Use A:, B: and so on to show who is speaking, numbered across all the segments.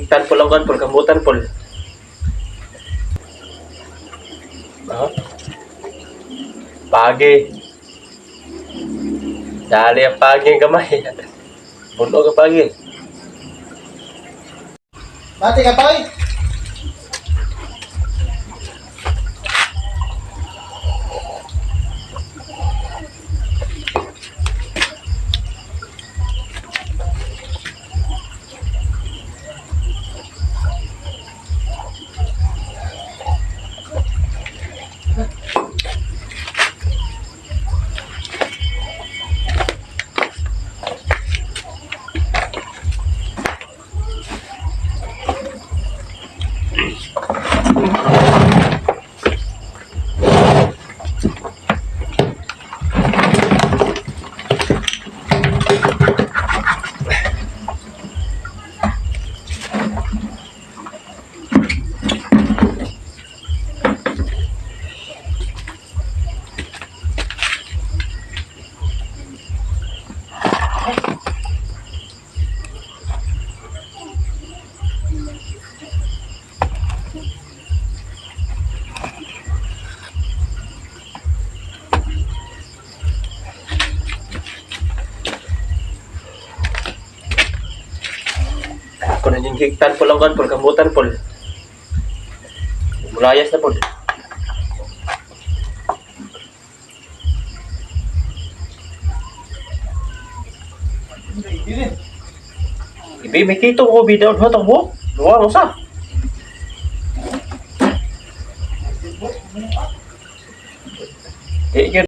A: higtan po lang kan po kambutan po. Pagi. Dali ang pagi ang kamay. Bunog ang pagi.
B: Mati ka toy.
A: Kung nandiyung higtan po lang kan po kambutan po. Mulayas na po. Ibi may kito ko bidaw ho mo. Luwa mo sa. Yun.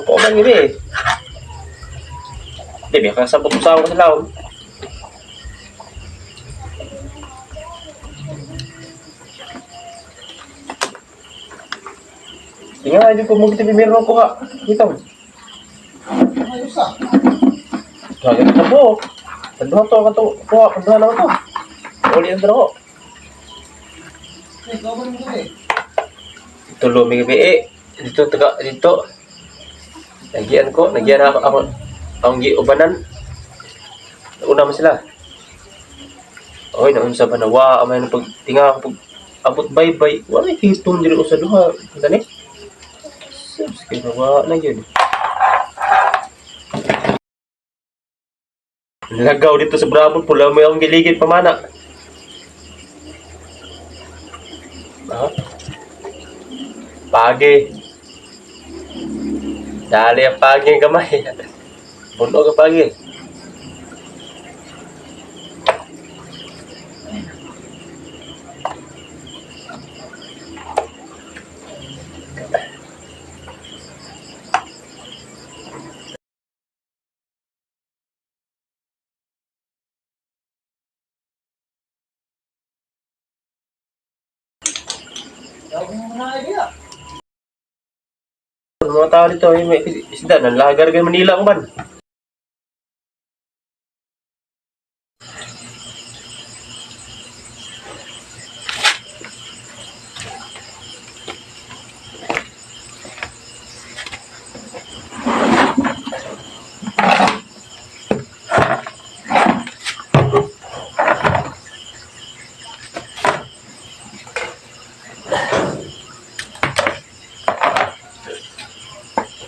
A: Kung man yun eh. Hindi, may kasabot sa ako sa laon. Tingnan nga, hindi ko mong meron ko nga. Ito.
B: Ayos ah.
A: Kaya na po. Kanduhan to, kanduhan naman to. Uli ang daro.
B: Ikaw ba mo eh?
A: Ito luming gabi dito. Nagyan ako ang giubanan. Una man sila. Oy, naunsa ba na wa amay na pagtinga pag abot bye-bye. Wala hiton diri sa duha. Gani? Sige wa na yun. Lagaw dito sa Bravo, pula mo yung giligid pamana. Pagi. Dali ang pagi ang kamay. Bunog ang pagi.
B: Ikaw mo na idea.
A: Mga tao dito, may isda, nalagar ka Manila ko man.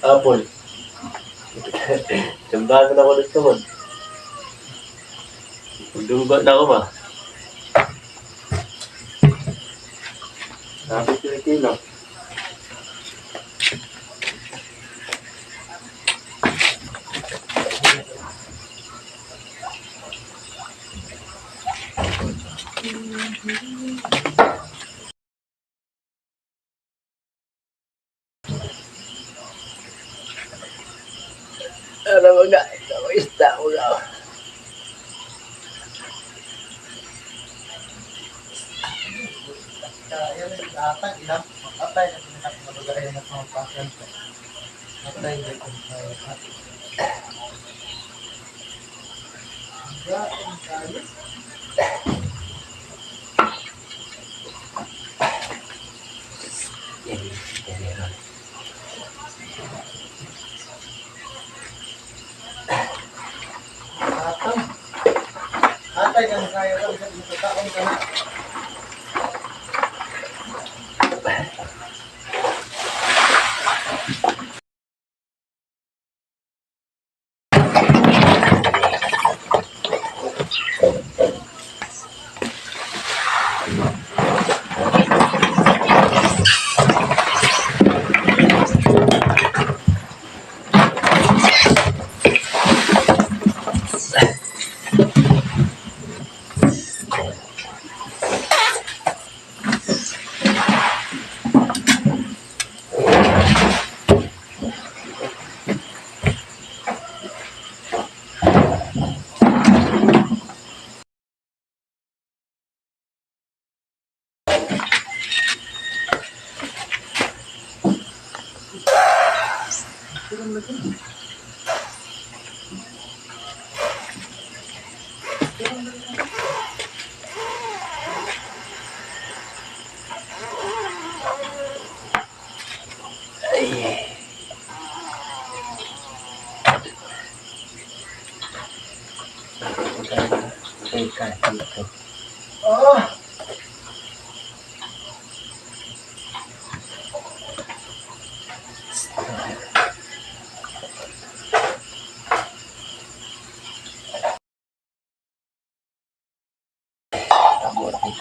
A: Apple. Tambahan na ako dito mo. Pagdunggot na ako ba? Tapos kilo. Ano ba nga? Ito ang isda ko lang.
B: Yan ang atang ilang matay na pinakapagagaray na mga pasyon ko. Matay na kung Atay ka na kaya ka sa taon ka na. Oh!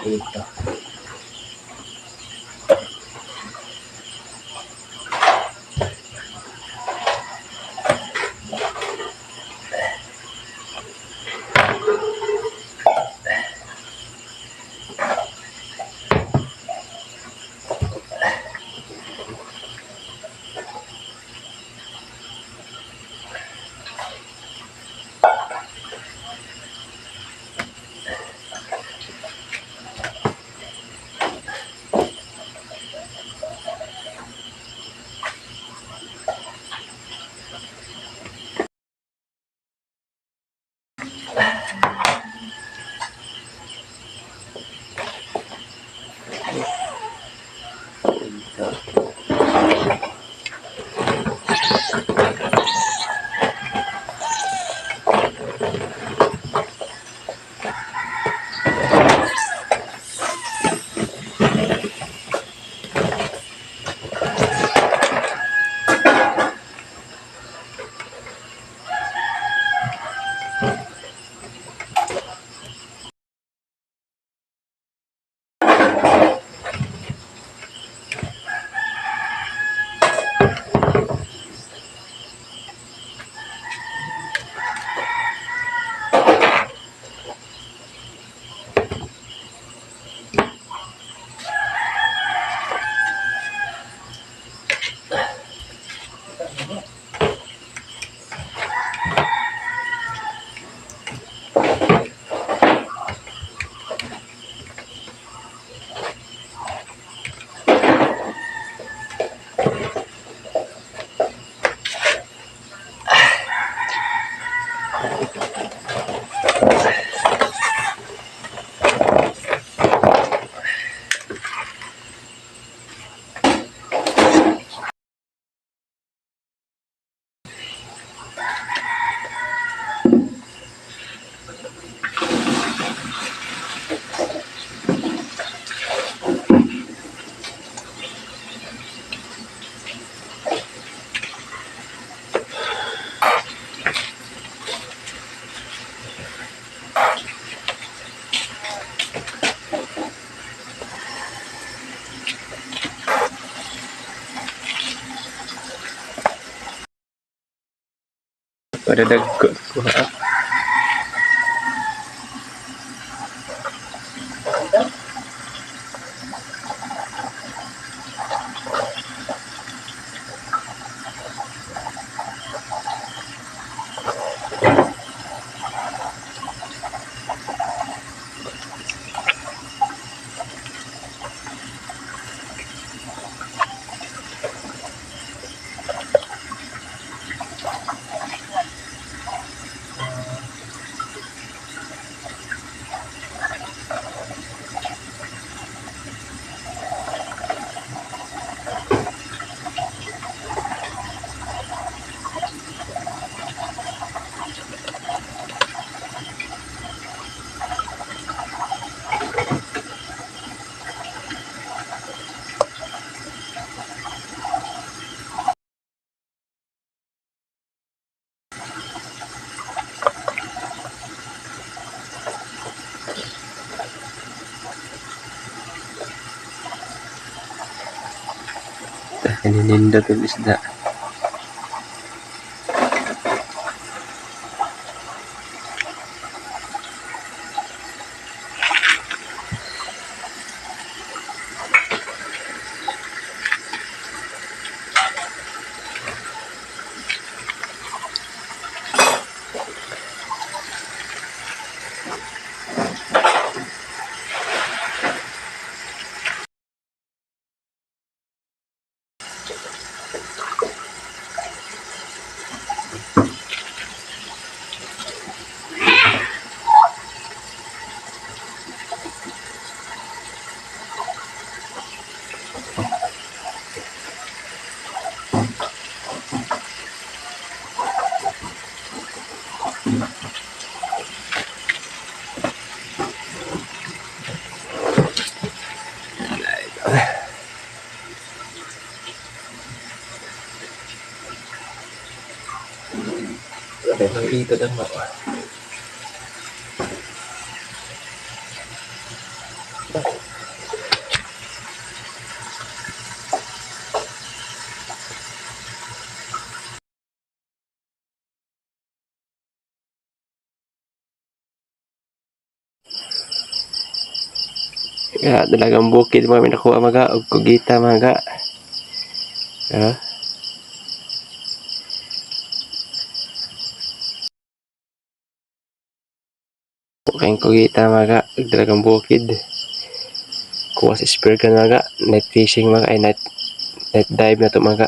A: Ito. Pada dagko ko ha. Naninindot yung isda. Memang dito lang mo. Ya, talagang bukid mga nakuha mga og kugita mga. Ha? Kayong kugita mga talagang bukid. Kuha sa spear ka mga. Night fishing mga ay night dive na to mga.